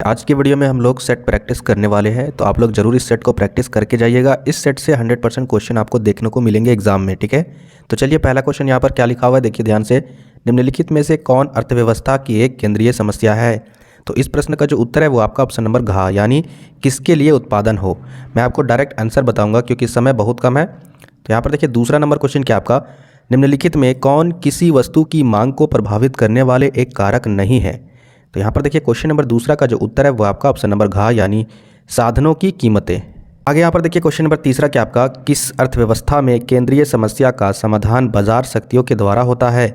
आज की वीडियो में हम लोग सेट प्रैक्टिस करने वाले हैं, तो आप लोग जरूर इस सेट को प्रैक्टिस करके जाइएगा। इस सेट से 100% क्वेश्चन आपको देखने को मिलेंगे एग्जाम में, ठीक है। तो चलिए पहला क्वेश्चन यहाँ पर क्या लिखा हुआ है, देखिए ध्यान से। निम्नलिखित में से कौन अर्थव्यवस्था की एक केंद्रीय समस्या है? तो इस प्रश्न का जो उत्तर है वो आपका ऑप्शन नंबर घ, यानी किसके लिए उत्पादन हो। मैं आपको डायरेक्ट आंसर बताऊँगा क्योंकि समय बहुत कम है। तो यहाँ पर देखिए दूसरा नंबर क्वेश्चन क्या आपका, निम्नलिखित में कौन किसी वस्तु की मांग को प्रभावित करने वाले एक कारक नहीं है? तो यहाँ पर देखिए क्वेश्चन नंबर दूसरा का जो उत्तर है वो आपका ऑप्शन नंबर घ, यानी साधनों की कीमतें। आगे यहाँ पर देखिए क्वेश्चन नंबर तीसरा क्या आपका, किस अर्थव्यवस्था में केंद्रीय समस्या का समाधान बाजार शक्तियों के द्वारा होता है?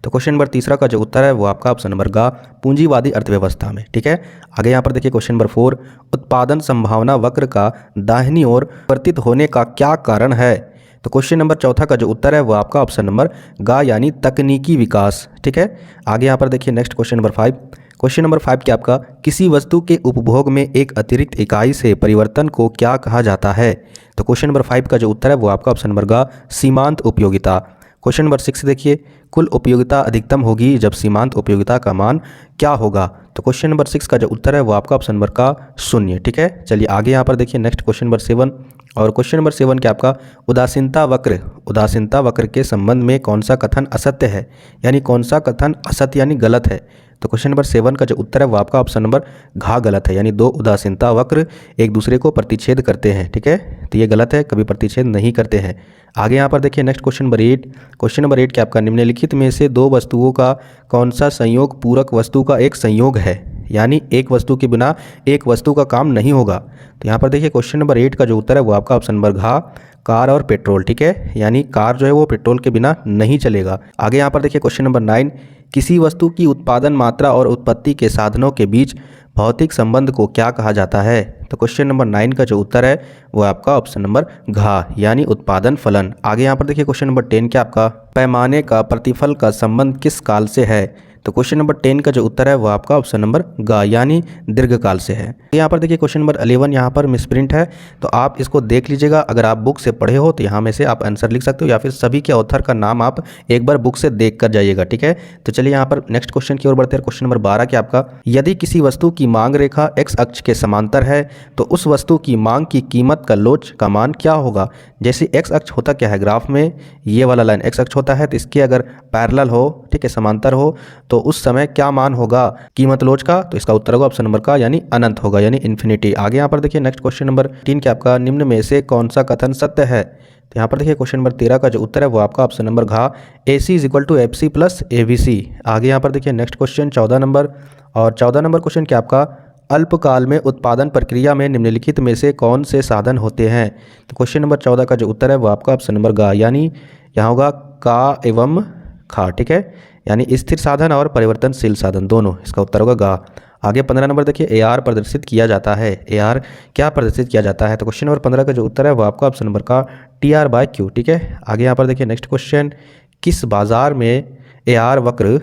तो क्वेश्चन नंबर तीसरा का जो उत्तर है वो आपका ऑप्शन नंबर ग, पूंजीवादी अर्थव्यवस्था में, ठीक है। आगे यहाँ पर देखिए क्वेश्चन नंबर 4, उत्पादन संभावना वक्र का दाहिनी ओर परिवर्तित होने का क्या कारण है? तो क्वेश्चन नंबर चौथा का जो उत्तर है वो आपका ऑप्शन नंबर ग, यानी तकनीकी विकास, ठीक है। आगे यहाँ पर देखिए next question number 5। Question number 5 क्या आपका, किसी वस्तु के उपभोग में एक अतिरिक्त इकाई से परिवर्तन को क्या कहा जाता है? तो क्वेश्चन नंबर 5 का जो उत्तर है वो आपका ऑप्शन नंबर ग, सीमांत उपयोगिता। क्वेश्चन नंबर 6 देखिए, कुल उपयोगिता अधिकतम होगी जब सीमांत उपयोगिता का मान क्या होगा? तो क्वेश्चन नंबर 6 का जो उत्तर है वो आपका ऑप्शन नंबर का 0, ठीक है। चलिए आगे यहाँ पर देखिए नेक्स्ट क्वेश्चन नंबर 7। और क्वेश्चन नंबर 7 क्या आपका, उदासीनता वक्र के संबंध में कौन सा कथन असत्य है, यानी कौन सा कथन असत्य यानी गलत है? तो क्वेश्चन नंबर 7 का जो उत्तर है वो आपका ऑप्शन नंबर घ गलत है, यानी दो उदासीनता वक्र एक दूसरे को प्रतिच्छेद करते हैं, ठीक है। तो ये गलत है, कभी प्रतिच्छेद नहीं करते हैं। आगे यहाँ पर देखिए next question number 8। Question number 8 क्या आपका, निम्नलिखित में से दो वस्तुओं का कौन सा संयोग पूरक वस्तु का एक संयोग है, यानी एक वस्तु के बिना एक वस्तु का काम नहीं होगा? तो यहाँ पर देखिए क्वेश्चन नंबर 8 का जो उत्तर है वो आपका ऑप्शन नंबर घ, कार और पेट्रोल, ठीक है। यानी कार जो है वो पेट्रोल के बिना नहीं चलेगा। आगे यहाँ पर देखिए क्वेश्चन नंबर 9, किसी वस्तु की उत्पादन मात्रा और उत्पत्ति के साधनों के बीच भौतिक संबंध को क्या कहा जाता है? तो क्वेश्चन नंबर 9 का जो उत्तर है वो आपका ऑप्शन नंबर घ, यानी उत्पादन फलन। आगे यहाँ पर देखिए क्वेश्चन नंबर 10 क्या आपका, पैमाने का प्रतिफल का संबंध किस काल से है? तो क्वेश्चन नंबर 10 का जो उत्तर है वो आपका ऑप्शन नंबर ग, यानी दीर्घकाल से है। यहाँ पर देखिए क्वेश्चन नंबर 11 यहाँ पर मिसप्रिंट है, तो आप इसको देख लीजिएगा। अगर आप बुक से पढ़े हो तो यहाँ में से आप आंसर लिख सकते हो, या फिर सभी के ऑथर का नाम आप एक बार बुक से देख कर जाइएगा, ठीक है। तो चलिए यहाँ पर नेक्स्ट क्वेश्चन की ओर बढ़ते हैं। क्वेश्चन नंबर 12 क्या आपका, यदि किसी वस्तु की मांग रेखा एक्स अक्ष के समांतर है तो उस वस्तु की मांग की कीमत का लोच का मान क्या होगा? जैसे एक्स अक्ष होता क्या है ग्राफ में, ये वाला लाइन एक्स अक्ष होता है, तो इसके अगर पैरेलल हो, ठीक है, समांतर हो, तो उस समय क्या मान होगा कीमत लोच का? तो इसका उत्तर होगा ऑप्शन नंबर का, यानी अनंत होगा, यानी इन्फिनिटी। आगे यहाँ पर देखिए नेक्स्ट क्वेश्चन नंबर 3 क्या आपका, निम्न में से कौन सा कथन सत्य है? तो यहाँ पर देखिए क्वेश्चन नंबर 13 का जो उत्तर है वो आपका ऑप्शन नंबर घ, AC = FC + ABC। आगे यहाँ पर देखिए नेक्स्ट क्वेश्चन 14 नंबर। और 14 नंबर क्वेश्चन क्या आपका, अल्पकाल में उत्पादन प्रक्रिया में निम्नलिखित में से कौन से साधन होते हैं? तो क्वेश्चन नंबर 14 का जो उत्तर है वो आपका ऑप्शन नंबर ग, यानी यहाँ होगा का एवं खा, ठीक है, यानी स्थिर साधन और परिवर्तनशील साधन दोनों, इसका उत्तर होगा ग। आगे 15 नंबर देखिए, AR प्रदर्शित किया जाता है, AR क्या प्रदर्शित किया जाता है? तो क्वेश्चन नंबर 15 का जो उत्तर है वो आपका ऑप्शन नंबर का TR/Q, ठीक है। आगे यहाँ पर देखिए नेक्स्ट क्वेश्चन, किस बाजार में AR वक्र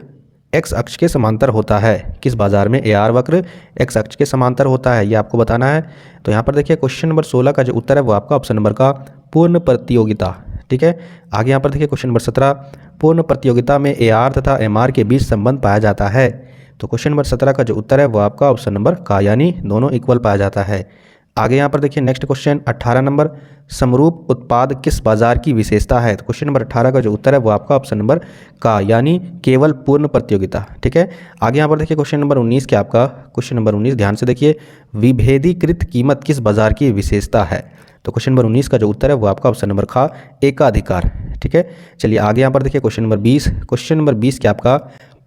एक्स अक्ष के समांतर होता है? किस बाजार में AR वक्र एक्स अक्ष के समांतर होता है, ये आपको बताना है। तो यहाँ पर देखिए क्वेश्चन नंबर 16 का जो उत्तर है वो आपका ऑप्शन नंबर का पूर्ण प्रतियोगिता, ठीक है। आगे यहाँ पर देखिए क्वेश्चन नंबर 17, पूर्ण प्रतियोगिता में AR तथा MR के बीच संबंध पाया जाता है। तो क्वेश्चन नंबर 17 का जो उत्तर है वो आपका ऑप्शन नंबर का, यानी दोनों इक्वल पाया जाता है। आगे यहाँ पर देखिए नेक्स्ट क्वेश्चन 18 नंबर, समरूप उत्पाद किस बाजार की विशेषता है? तो क्वेश्चन नंबर 18 का जो उत्तर है वो आपका ऑप्शन नंबर का, यानी केवल पूर्ण प्रतियोगिता, ठीक है। आगे यहाँ पर देखिए क्वेश्चन नंबर 19 क्या आपका, क्वेश्चन नंबर 19 ध्यान से देखिए, विभेदीकृत कीमत किस बाजार की विशेषता है? तो क्वेश्चन नंबर 19 का जो उत्तर है वो आपका ऑप्शन नंबर खा, एकाधिकार, ठीक है। चलिए आगे यहाँ पर देखिए क्वेश्चन नंबर 20। क्वेश्चन नंबर 20 क्या आपका,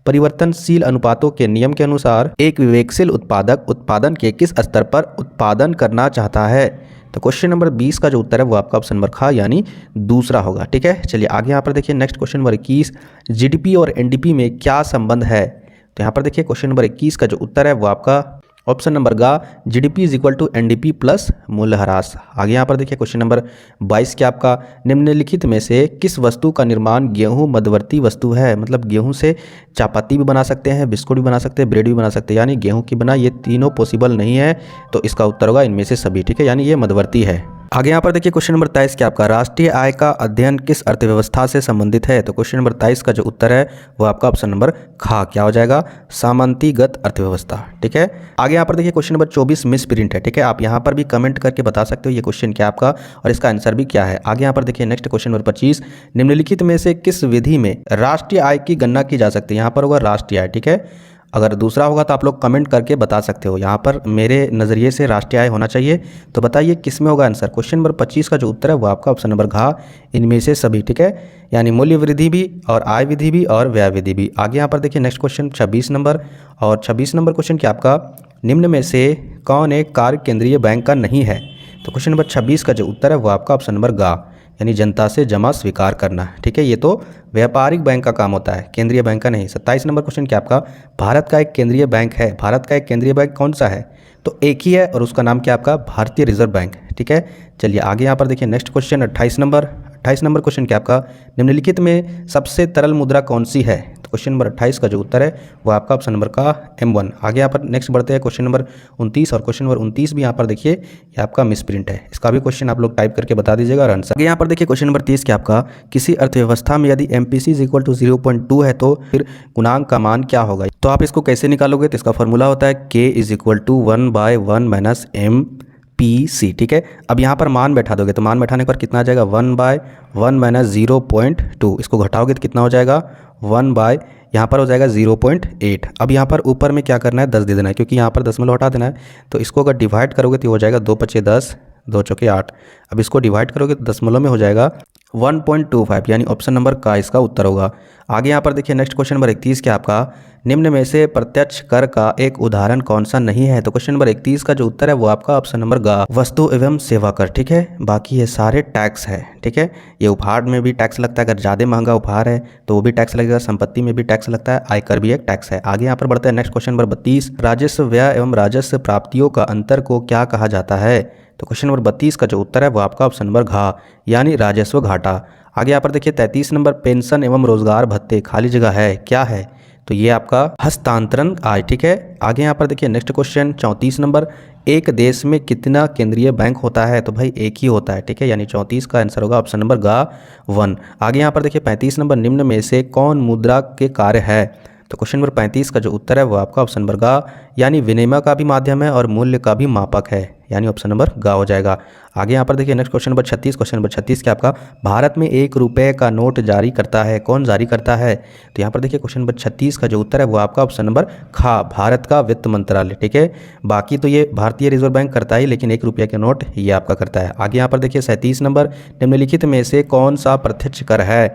परिवर्तनशील अनुपातों के नियम के अनुसार एक विवेकशील उत्पादक उत्पादन के किस स्तर पर उत्पादन करना चाहता है? तो क्वेश्चन नंबर 20 का जो उत्तर है वो आपका ऑप्शन नंबर खा, यानी दूसरा होगा, ठीक है। चलिए आगे यहाँ पर देखिए नेक्स्ट क्वेश्चन नंबर 21, GDP और NDP में क्या संबंध है? तो यहाँ पर देखिए क्वेश्चन नंबर 21 का जो उत्तर है वो आपका ऑप्शन नंबर ग, GDP = NDP + मूल्यह्रास। आगे यहाँ पर देखिए क्वेश्चन नंबर 22 क्या आपका, निम्नलिखित में से किस वस्तु का निर्माण गेहूं मध्यवर्ती वस्तु है? मतलब गेहूं से चापाती भी बना सकते हैं, बिस्कुट भी बना सकते हैं, ब्रेड भी बना सकते हैं, यानी गेहूं के बिना ये तीनों पॉसिबल नहीं है। तो इसका उत्तर होगा इनमें से सभी, ठीक है, यानी ये मध्यवर्ती है। आगे यहाँ पर देखिए क्वेश्चन नंबर 23 क्या आपका राष्ट्रीय आय का अध्ययन किस अर्थव्यवस्था से संबंधित है। तो क्वेश्चन नंबर 23 का जो उत्तर है वो आपका ऑप्शन नंबर खा क्या हो जाएगा, सामंतीगत अर्थव्यवस्था। ठीक है, आगे यहाँ पर देखिए क्वेश्चन नंबर 24 मिस प्रिंट है। ठीक है, आप यहाँ पर भी कमेंट करके बता सकते हो ये क्वेश्चन क्या आपका और इसका आंसर भी क्या है। आगे यहाँ पर देखिए नेक्स्ट क्वेश्चन नंबर 25, निम्नलिखित में से किस विधि में राष्ट्रीय आय की गणना की जा सकती है। यहाँ पर होगा राष्ट्रीय आय। ठीक है, अगर दूसरा होगा तो आप लोग कमेंट करके बता सकते हो। यहाँ पर मेरे नज़रिए से राष्ट्रीय आय होना चाहिए, तो बताइए किस में होगा आंसर। क्वेश्चन नंबर 25 का जो उत्तर है वो आपका ऑप्शन नंबर घ इनमें से सभी। ठीक है, यानी मूल्य वृद्धि भी और आय विधि भी और व्यय विधि भी। आगे यहाँ पर देखिए नेक्स्ट क्वेश्चन 26 नंबर, और 26 नंबर क्वेश्चन क्या आपका निम्न में से कौन एक कार्य केंद्रीय बैंक का नहीं है। तो क्वेश्चन नंबर 26 का जो उत्तर है वो आपका ऑप्शन नंबर ग यानी जनता से जमा स्वीकार करना। ठीक है, ये तो व्यापारिक बैंक का काम होता है, केंद्रीय बैंक का नहीं। 27 नंबर क्वेश्चन क्या आपका भारत का एक केंद्रीय बैंक है। भारत का एक केंद्रीय बैंक कौन सा है। तो एक ही है और उसका नाम क्या आपका भारतीय रिजर्व बैंक। ठीक है, चलिए आगे यहाँ पर देखिए next question 28 number. 28 number question क्या आपका निम्नलिखित में सबसे तरल मुद्रा कौन सी है। तो क्वेश्चन नंबर 28 का जो उत्तर है वो आपका ऑप्शन नंबर का M1। आगे यहाँ पर नेक्स्ट बढ़ते हैं क्वेश्चन नंबर 29, और क्वेश्चन नंबर 29 भी यहाँ पर देखिए ये आपका मिस प्रिंट है। इसका भी क्वेश्चन आप लोग टाइप करके बता दीजिएगा और आंसर। आगे यहाँ पर देखिए क्वेश्चन नंबर 30 क्या आपका किसी अर्थव्यवस्था में यदि MPC = 0.2 है तो फिर गुणांक का मान क्या होगा। तो आप इसको कैसे निकालोगे, तो इसका फॉर्मूला होता है K = 1/1 - MPC। ठीक है, अब यहाँ पर मान बैठा दोगे तो मान बैठाने पर कितना आ जाएगा 1/1 - 0.2। इसको घटाओगे तो कितना हो जाएगा 1 यहाँ पर हो जाएगा 0.8। अब यहाँ पर ऊपर में क्या करना है 10 दे देना है, क्योंकि यहाँ पर दशमलव हटा देना है। तो इसको अगर डिवाइड करोगे तो हो जाएगा 2 × 5 = 10, 2 × 4 = 8। अब इसको डिवाइड करोगे तो दशमलव में हो जाएगा 1.25, यानी ऑप्शन नंबर का इसका उत्तर होगा। आगे यहाँ पर देखिए नेक्स्ट क्वेश्चन नंबर 31 क्या आपका निम्न में से प्रत्यक्ष कर का एक उदाहरण कौन सा नहीं है। तो क्वेश्चन नंबर 31 का जो उत्तर है वो आपका ऑप्शन नंबर ग वस्तु एवं सेवा कर। ठीक है, बाकी ये सारे टैक्स है। ठीक है, ये उपहार में भी टैक्स लगता है, अगर ज़्यादा महंगा उपहार है तो वो भी टैक्स लगेगा, संपत्ति में भी टैक्स लगता है, आयकर भी एक टैक्स है। आगे यहाँ पर बढ़ते हैं नेक्स्ट क्वेश्चन नंबर 32, राजस्व व्यय एवं राजस्व प्राप्तियों का अंतर को क्या कहा जाता है। तो क्वेश्चन नंबर 32 का जो उत्तर है वो आपका ऑप्शन नंबर घ यानी राजस्व घाटा। आगे यहाँ पर देखिए 33 नंबर पेंशन एवं रोजगार भत्ते खाली जगह है क्या है। तो ये आपका हस्तांतरण आय। ठीक है, आगे यहाँ पर देखिए नेक्स्ट क्वेश्चन 34 नंबर, एक देश में कितना केंद्रीय बैंक होता है। तो भाई एक ही होता है। ठीक है, यानी 34 का आंसर होगा ऑप्शन नंबर ग 1। आगे यहाँ पर देखिए 35 नंबर, निम्न में से कौन मुद्रा के कार्य है। तो क्वेश्चन नंबर 35 का जो उत्तर है वो आपका ऑप्शन नंबर ग यानी विनिमय का भी माध्यम है और मूल्य का भी मापक है, यानी ऑप्शन नंबर ग हो जाएगा। आगे यहाँ पर देखिए next question number 36, question number 36 क्या आपका भारत में 1 रुपये का नोट जारी करता है, कौन जारी करता है। तो यहाँ पर देखिए क्वेश्चन नंबर 36 का जो उत्तर है वो आपका ऑप्शन नंबर खा भारत का वित्त मंत्रालय। ठीक है, बाकी तो ये भारतीय रिजर्व बैंक करता है, लेकिन 1 रुपये का नोट ये आपका करता है। आगे यहाँ पर देखिए 37 नंबर, निम्नलिखित में से कौन सा प्रत्यक्ष कर है।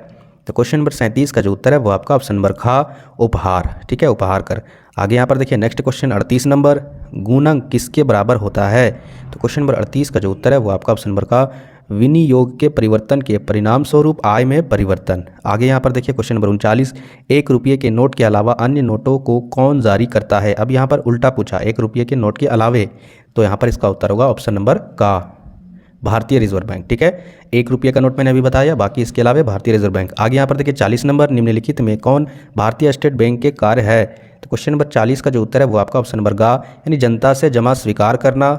तो क्वेश्चन नंबर 37 का जो उत्तर है वो आपका ऑप्शन नंबर खा उपहार। ठीक है, उपहार कर। आगे यहाँ पर देखिए नेक्स्ट क्वेश्चन 38 नंबर, गुणक किसके बराबर होता है। तो क्वेश्चन नंबर 38 का जो उत्तर है वो आपका ऑप्शन नंबर का विनियोग के परिवर्तन के परिणाम स्वरूप आय में परिवर्तन। आगे यहाँ पर देखिए क्वेश्चन नंबर 39, 1 रुपये के नोट के अलावा अन्य नोटों को कौन जारी करता है। अब यहाँ पर उल्टा पूछा, 1 रुपये के नोट के अलावे, तो यहाँ पर इसका उत्तर होगा ऑप्शन नंबर का भारतीय रिजर्व बैंक। ठीक है, 1 रुपये का नोट मैंने अभी बताया, बाकी इसके अलावा भारतीय रिजर्व बैंक। आगे यहाँ पर देखिए 40 नंबर, निम्नलिखित में कौन भारतीय स्टेट बैंक के कार्य है। तो क्वेश्चन नंबर 40 का जो उत्तर है वो आपका ऑप्शन नंबर गा यानी जनता से जमा स्वीकार करना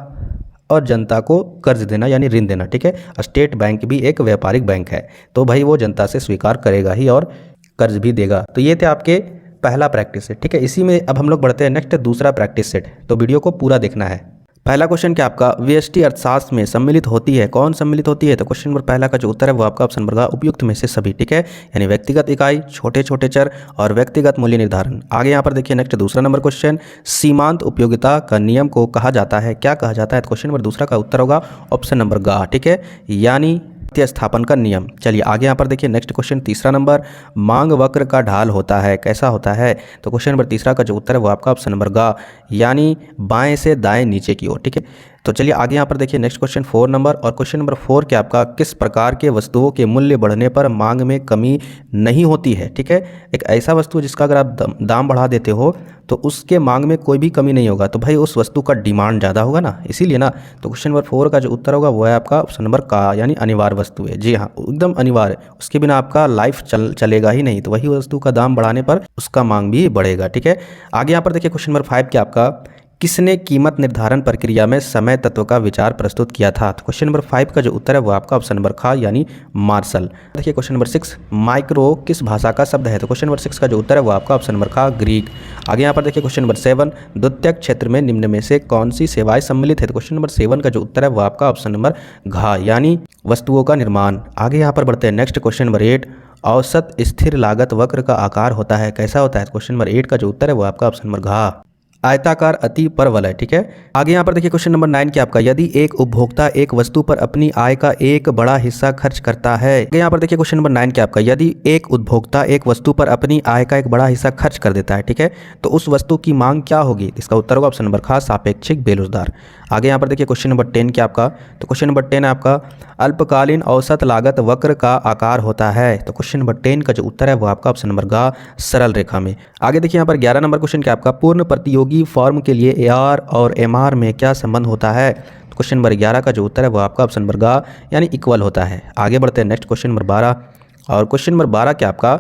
और जनता को कर्ज देना यानी ऋण देना। ठीक है, स्टेट बैंक भी एक व्यापारिक बैंक है, तो भाई वो जनता से स्वीकार करेगा ही और कर्ज भी देगा। तो ये थे आपके पहला प्रैक्टिस सेट। ठीक है, इसी में अब हम लोग बढ़ते हैं नेक्स्ट दूसरा प्रैक्टिस सेट, तो वीडियो को पूरा देखना है। पहला क्वेश्चन क्या आपका व्यष्टि अर्थशास्त्र में सम्मिलित होती है, कौन सम्मिलित होती है। तो क्वेश्चन नंबर पहला का जो उत्तर है वो आपका ऑप्शन नंबर उपयुक्त में से सभी। ठीक है, यानी व्यक्तिगत इकाई, छोटे छोटे चर और व्यक्तिगत मूल्य निर्धारण। आगे यहाँ पर देखिए नेक्स्ट दूसरा नंबर क्वेश्चन, सीमांत उपयोगिता का नियम को कहा जाता है, क्या कहा जाता है। तो क्वेश्चन नंबर दूसरा का उत्तर होगा ऑप्शन नंबर गा। ठीक है, यानी स्थापन का नियम। चलिए आगे यहाँ पर देखिए नेक्स्ट क्वेश्चन तीसरा नंबर, मांग वक्र का ढाल होता है, कैसा होता है। तो क्वेश्चन नंबर तीसरा का जो उत्तर है वो आपका ऑप्शन नंबर गा यानी बाएं से दाएं नीचे की ओर। ठीक है, तो चलिए आगे यहाँ पर देखिए नेक्स्ट क्वेश्चन 4 नंबर, और क्वेश्चन नंबर 4 के आपका किस प्रकार के वस्तुओं के मूल्य बढ़ने पर मांग में कमी नहीं होती है। ठीक है, एक ऐसा वस्तु जिसका अगर आप दाम बढ़ा देते हो तो उसके मांग में कोई भी कमी नहीं होगा, तो भाई उस वस्तु का डिमांड ज़्यादा होगा ना, इसीलिए ना। तो क्वेश्चन नंबर 4 का जो उत्तर होगा वो है आपका ऑप्शन नंबर का यानी अनिवार्य वस्तु है। जी हाँ, एकदम अनिवार्य, उसके बिना आपका लाइफ चलेगा ही नहीं, तो वही वस्तु का दाम बढ़ाने पर उसका मांग भी बढ़ेगा। ठीक है, आगे यहाँ पर देखिए क्वेश्चन नंबर 5 क्या आपका किसने कीमत निर्धारण प्रक्रिया में समय तत्व का विचार प्रस्तुत किया था? तो क्वेश्चन नंबर 5 का जो उत्तर है वो आपका ऑप्शन नंबर खा यानी मार्शल। देखिए क्वेश्चन नंबर 6, माइक्रो किस भाषा का शब्द है? तो क्वेश्चन नंबर 6 का जो उत्तर है वो आपका ऑप्शन नंबर खा ग्रीक। आगे यहाँ पर देखिए क्वेश्चन नंबर 7, द्वितीयक क्षेत्र में निम्न में से कौन सी सेवाएं सम्मिलित है? तो क्वेश्चन नंबर 7 का जो उत्तर है वो आपका ऑप्शन नंबर घा यानी वस्तुओं का निर्माण। आगे यहाँ पर बढ़ते हैं नेक्स्ट क्वेश्चन नंबर 8, औसत स्थिर लागत वक्र का आकार होता है, कैसा होता है? क्वेश्चन नंबर 8 का जो उत्तर है वो आपका ऑप्शन नंबर घा आयताकार अति परवलय। ठीक है, आगे यहाँ पर देखिए क्वेश्चन नंबर 9 क्या आपका, यदि एक उपभोक्ता एक वस्तु पर अपनी आय का एक बड़ा हिस्सा खर्च करता है। आगे यहाँ पर देखिए क्वेश्चन नंबर 9 क्या आपका, यदि एक उपभोक्ता एक वस्तु पर अपनी आय का एक बड़ा हिस्सा खर्च कर देता है, ठीक है, तो उस वस्तु की मांग क्या होगी? इसका उत्तर होगा ऑप्शन नंबर खा सापेक्षिक बेरोजगार। आगे यहाँ पर देखिए क्वेश्चन नंबर 10 क्या आपका, तो क्वेश्चन नंबर 10 आपका अल्पकालीन औसत लागत वक्र का आकार होता है। तो क्वेश्चन नंबर 10 का जो उत्तर है वो आपका ऑप्शन नंबर गा सरल रेखा में। आगे देखिए यहाँ पर 11 नंबर क्वेश्चन क्या आपका, पूर्ण प्रतियोगी फॉर्म के लिए AR और MR में क्या संबंध होता है? तो क्वेश्चन नंबर 11 का जो उत्तर है वो आपका ऑप्शन नंबर गा यानी इक्वल होता है। आगे बढ़ते हैं नेक्स्ट क्वेश्चन नंबर 12, और क्वेश्चन नंबर 12 क्या आपका,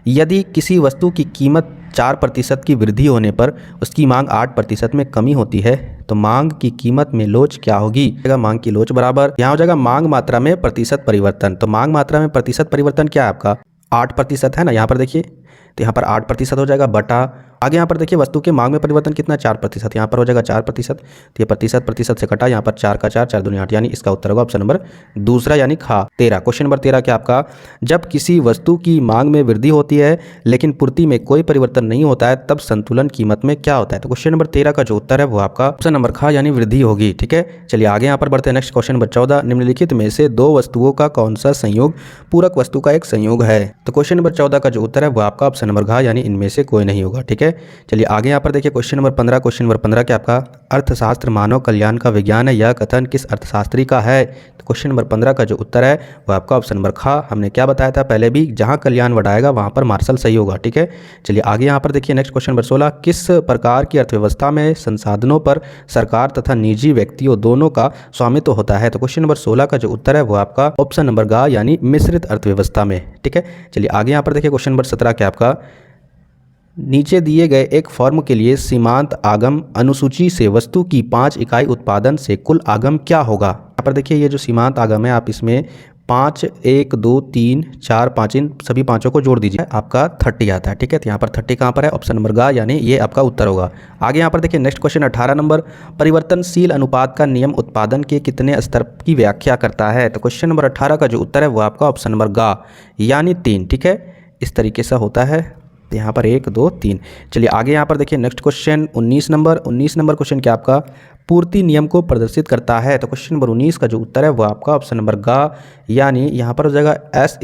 यदि किसी वस्तु की कीमत 4% की वृद्धि होने पर उसकी मांग 8% में कमी होती है, तो मांग की कीमत में लोच क्या होगी? मांग की लोच बराबर यहाँ हो जाएगा मांग मात्रा में प्रतिशत परिवर्तन। तो मांग मात्रा में प्रतिशत परिवर्तन क्या है आपका 8% है ना, यहाँ पर देखिए, तो यहाँ पर 8% हो जाएगा बटा, आगे यहाँ पर देखिए वस्तु के मांग में परिवर्तन कितना 4%, यहाँ पर हो जाएगा 4%, तो ये प्रतिशत से कटा, यहाँ पर 4 का 4 4 दूनी 8 यानी इसका उत्तर होगा ऑप्शन नंबर दूसरा यानी खा। 13 क्वेश्चन नंबर 13 क्या आपका, जब किसी वस्तु की मांग में वृद्धि होती है लेकिन पूर्ति में कोई परिवर्तन नहीं होता है तब संतुलन कीमत में क्या होता है? तो क्वेश्चन नंबर 13 का जो उत्तर है वो आपका ऑप्शन नंबर खा यानी वृद्धि होगी। ठीक है, चलिए आगे यहाँ पर बढ़ते हैं नेक्स्ट क्वेश्चन नंबर 14, निम्नलिखित में से दो वस्तुओं का कौन सा संयोग पूरक वस्तु का एक संयोग है? तो क्वेश्चन नंबर 14 का जो उत्तर है वो आपका ऑप्शन नंबर घा यानी इनमें से कोई नहीं होगा। ठीक है, चलिए आगे यहाँ पर देखिए क्वेश्चन नंबर 15, क्वेश्चन नंबर 15 क्या आपका, अर्थशास्त्र मानव कल्याण का विज्ञान है, यह कथन किस अर्थशास्त्री का है? तो क्वेश्चन नंबर 15 का जो उत्तर है वो आपका ऑप्शन नंबर खा, हमने क्या बताया था पहले भी, जहां कल्याण बढ़ाएगा वहां पर मार्शल सही होगा। ठीक है, चलिए आगे यहाँ पर देखिए नेक्स्ट क्वेश्चन नंबर 16, किस प्रकार की अर्थव्यवस्था में संसाधनों पर सरकार तथा निजी व्यक्तियों दोनों का स्वामित्व होता है? तो क्वेश्चन नंबर 16 का जो उत्तर है वो आपका ऑप्शन नंबर गा यानी मिश्रित अर्थव्यवस्था में। ठीक है, चलिए आगे यहाँ पर देखिए क्वेश्चन नंबर 17 क्या आपका, नीचे दिए गए एक फर्म के लिए सीमांत आगम अनुसूची से वस्तु की 5 इकाई उत्पादन से कुल आगम क्या होगा? यहाँ पर देखिए ये जो सीमांत आगम है आप इसमें 5 1 2 3 4 5 इन सभी पांचों को जोड़ दीजिए, आपका 30 आता है। ठीक है, तो यहाँ पर 30 कहाँ पर है? ऑप्शन नंबर गा यानी ये आपका उत्तर होगा। आगे यहाँ पर देखिए नेक्स्ट क्वेश्चन 18 नंबर, परिवर्तनशील अनुपात का नियम उत्पादन के कितने स्तर की व्याख्या करता है? तो क्वेश्चन नंबर 18 का जो उत्तर है वो आपका ऑप्शन नंबर गा यानी 3। ठीक है, इस तरीके से होता है, यहाँ पर 1 2 3। चलिए आगे यहाँ पर देखिए नेक्स्ट क्वेश्चन 19 नंबर क्वेश्चन क्या आपका, पूर्ति नियम को प्रदर्शित करता है? तो क्वेश्चन नंबर 19 का जो उत्तर है वो आपका ऑप्शन नंबर गा यानी यहाँ पर हो जाएगा S =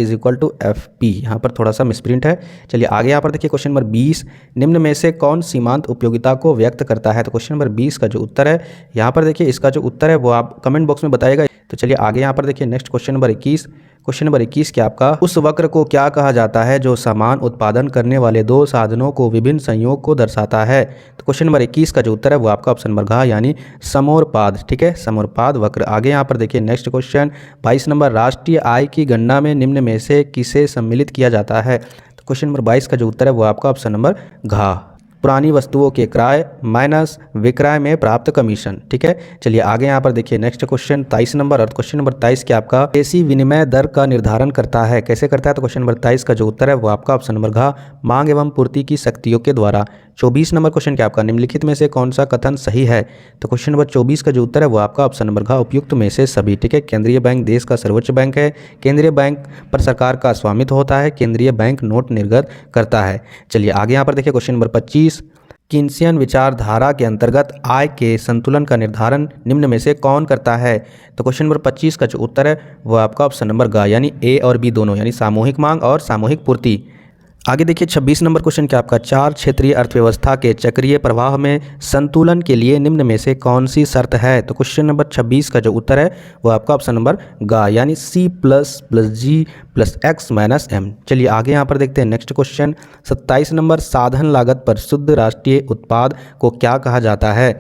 FP, यहाँ पर थोड़ा सा मिसप्रिंट है। चलिए आगे यहाँ पर देखिए क्वेश्चन नंबर 20, निम्न में से कौन सीमांत उपयोगिता को व्यक्त करता है? तो क्वेश्चन नंबर 20 का जो उत्तर है यहाँ पर देखिए इसका जो उत्तर है वो आप कमेंट बॉक्स में बताइएगा। तो चलिए आगे यहाँ पर देखिए नेक्स्ट क्वेश्चन नंबर 21 क्या आपका, उस वक्र को क्या कहा जाता है जो समान उत्पादन करने वाले दो साधनों को विभिन्न संयोग को दर्शाता है? तो क्वेश्चन नंबर 21 का जो उत्तर है वो आपका ऑप्शन नंबर घा यानी समोरपाद। ठीक है, समोरपाद वक्र। आगे यहाँ पर देखिए नेक्स्ट क्वेश्चन 22 नंबर, राष्ट्रीय आय की गणना में निम्न में से किसे सम्मिलित किया जाता है? तो क्वेश्चन नंबर 22 का जो उत्तर है वो आपका ऑप्शन नंबर घा, पुरानी वस्तुओं के क्रय माइनस विक्रय में प्राप्त कमीशन। ठीक है, चलिए आगे यहाँ पर देखिए नेक्स्ट क्वेश्चन 23 नंबर, और क्वेश्चन नंबर 23 क्या आपका, देशी विनिमय दर का निर्धारण करता है, कैसे करता है? तो क्वेश्चन नंबर 23 का जो उत्तर है वो आपका ऑप्शन नंबर घा, मांग एवं पूर्ति की शक्तियों के द्वारा। 24 नंबर क्वेश्चन क्या आपका, निम्नलिखित में से कौन सा कथन सही है? तो क्वेश्चन नंबर 24 का जो उत्तर है वो आपका ऑप्शन नंबर घा, उपयुक्त में से सभी। ठीक है, केंद्रीय बैंक देश का सर्वोच्च बैंक है, केंद्रीय बैंक पर सरकार का स्वामित्व होता है, केंद्रीय बैंक नोट निर्गत करता है। चलिए आगे यहाँ पर देखिए क्वेश्चन नंबर 25, कीन्सियन विचारधारा के अंतर्गत आय के संतुलन का निर्धारण निम्न में से कौन करता है? तो क्वेश्चन नंबर 25 का जो उत्तर है वो आपका ऑप्शन नंबर गा यानी A और B दोनों यानी सामूहिक मांग और सामूहिक पूर्ति। आगे देखिए 26 नंबर क्वेश्चन क्या आपका, 4 क्षेत्रीय अर्थव्यवस्था के चक्रीय प्रवाह में संतुलन के लिए निम्न में से कौन सी शर्त है? तो क्वेश्चन नंबर 26 का जो उत्तर है वो आपका ऑप्शन नंबर गा यानी C++G+X-M। चलिए आगे यहाँ पर देखते हैं नेक्स्ट क्वेश्चन 27 नंबर, साधन लागत पर शुद्ध राष्ट्रीय उत्पाद को क्या कहा जाता है?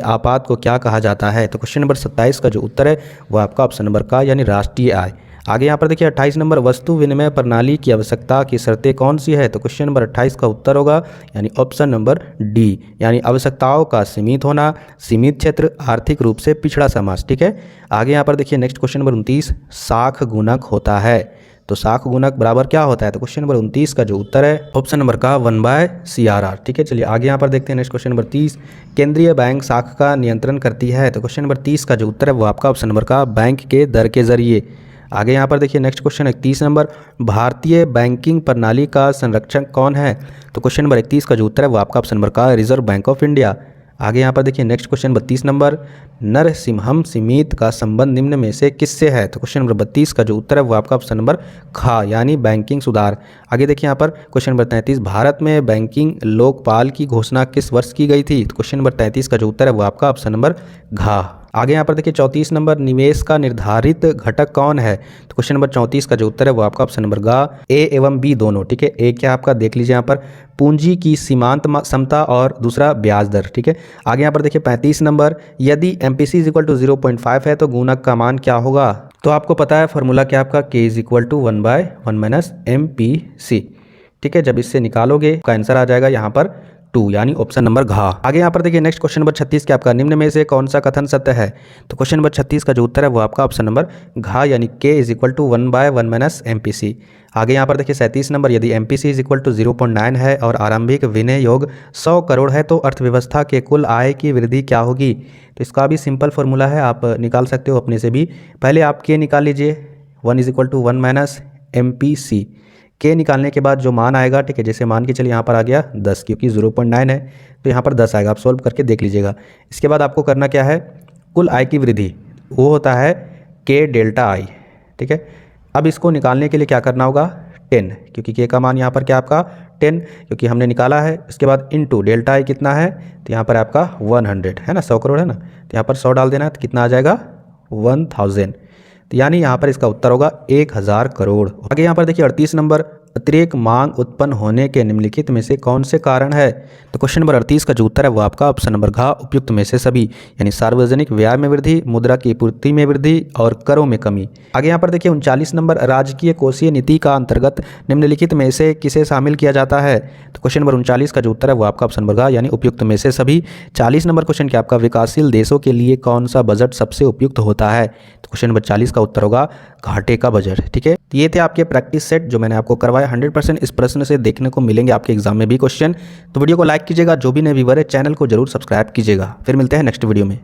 आपात को क्या कहा जाता है? तो क्वेश्चन नंबर 27 का जो उत्तर है वो आपका ऑप्शन नंबर का यानी राष्ट्रीय आय। आगे यहाँ पर देखिए 28 नंबर, वस्तु विनिमय प्रणाली की आवश्यकता की शर्तें कौन सी है? तो क्वेश्चन नंबर 28 का उत्तर होगा यानी ऑप्शन नंबर डी, यानी आवश्यकताओं का सीमित होना, सीमित क्षेत्र, आर्थिक रूप से पिछड़ा समाज। ठीक है, आगे यहाँ पर देखिए नेक्स्ट क्वेश्चन नंबर 29, साख गुणक होता है। तो साख गुणक बराबर क्या होता है? तो क्वेश्चन नंबर 29 का जो उत्तर है ऑप्शन नंबर का 1/CRR। ठीक है, चलिए आगे यहाँ पर देखते हैं नेक्स्ट क्वेश्चन नंबर 30, केंद्रीय बैंक साख का नियंत्रण करती है। तो क्वेश्चन नंबर 30 का जो उत्तर है वो आपका ऑप्शन नंबर का बैंक के दर के जरिए। आगे यहाँ पर देखिए नेक्स्ट क्वेश्चन 31 नंबर, भारतीय बैंकिंग प्रणाली का संरक्षक कौन है? तो क्वेश्चन नंबर 31 का जो उत्तर है वो आपका ऑप्शन नंबर का रिजर्व बैंक ऑफ इंडिया। आगे यहाँ पर देखिए नेक्स्ट क्वेश्चन 32 नंबर, नरसिम्हम समिति का संबंध निम्न में से किससे है? तो क्वेश्चन नंबर 32 का जो उत्तर है वो आपका ऑप्शन नंबर खा यानी बैंकिंग सुधार। आगे देखिए यहाँ पर क्वेश्चन नंबर 33, भारत में बैंकिंग लोकपाल की घोषणा किस वर्ष की गई थी? तो क्वेश्चन नंबर 33 का जो उत्तर है वो आपका ऑप्शन नंबर घा। आगे यहाँ पर देखिए 34 नंबर, निवेश का निर्धारित घटक कौन है? तो क्वेश्चन नंबर 34 का जो उत्तर है वो आपका ऑप्शन नंबर गा, ए एवं बी दोनों। ठीक है, ए क्या आपका देख लीजिए यहाँ पर पूंजी की सीमांत क्षमता और दूसरा ब्याज दर। ठीक है, आगे यहाँ पर देखिए 35 नंबर, यदि MPC इज इक्वल टू 0.5 है तो गुणक का मान क्या होगा? तो आपको पता है फॉर्मूला क्या आपका, K is equal to 1/1 - MPC। ठीक है, जब इससे निकालोगे का आंसर आ जाएगा यहाँ पर 2 यानी ऑप्शन नंबर घा। आगे यहाँ पर देखिए नेक्स्ट क्वेश्चन नंबर 36 क्या आपका, निम्न में से कौन सा कथन सत्य है? तो क्वेश्चन नंबर 36 का जो उत्तर है वो आपका ऑप्शन नंबर घा यानी K is equal to 1/1 - MPC। आगे यहाँ पर देखिए 37 नंबर, यदि MPC इज इक्वल टू 0.9 है और आरंभिक विनियोग 100 करोड़ है तो अर्थव्यवस्था के कुल आय की वृद्धि क्या होगी? तो इसका भी सिंपल फॉर्मूला है, आप निकाल सकते हो अपने से भी। पहले आप K निकाल लीजिए, 1 इज इक्वल टू 1 - MPC। के निकालने के बाद जो मान आएगा, ठीक है, जैसे मान के चलिए यहाँ पर आ गया 10 क्योंकि 0.9 है तो यहाँ पर 10 आएगा। आप सोल्व करके देख लीजिएगा। इसके बाद आपको करना क्या है, कुल आय की वृद्धि वो होता है K डेल्टा आई। ठीक है, अब इसको निकालने के लिए क्या करना होगा, 10 क्योंकि K का मान यहाँ पर क्या आपका 10 क्योंकि हमने निकाला है। इसके बाद इनटू डेल्टा आई कितना है, तो यहाँ पर आपका 100 है ना, 100 करोड़ है ना, तो यहाँ पर 100 डाल देना है तो कितना आ जाएगा 1000। तो यानी यहाँ पर इसका उत्तर होगा 1000 करोड़। आगे यहाँ पर देखिए 38 नंबर, अतिरिक्त मांग उत्पन्न होने के निम्नलिखित में से कौन से कारण है? तो क्वेश्चन नंबर 38 का जो उत्तर है वो आपका ऑप्शन नंबर घ, उपयुक्त में से सभी, यानी सार्वजनिक व्यय में वृद्धि, मुद्रा की पूर्ति में वृद्धि और करों में कमी। आगे यहाँ पर देखिए 39 नंबर, राजकीय कोषीय नीति का अंतर्गत निम्नलिखित में से किसे शामिल किया जाता है? तो क्वेश्चन नंबर 39 का जो उत्तर है वो आपका ऑप्शन नंबर घ यानी उपयुक्त में से सभी। 40 नंबर क्वेश्चन क्या आपका, विकासशील देशों के लिए कौन सा बजट सबसे उपयुक्त होता है? तो क्वेश्चन नंबर 40 का उत्तर होगा घाटे का बजट। ठीक है, तो ये थे आपके प्रैक्टिस सेट जो मैंने आपको करवाया। 100% इस प्रश्न से देखने को मिलेंगे आपके एग्जाम में भी क्वेश्चन। तो वीडियो को लाइक कीजिएगा, जो भी नए व्यूअर है चैनल को जरूर सब्सक्राइब कीजिएगा। फिर मिलते हैं नेक्स्ट वीडियो में।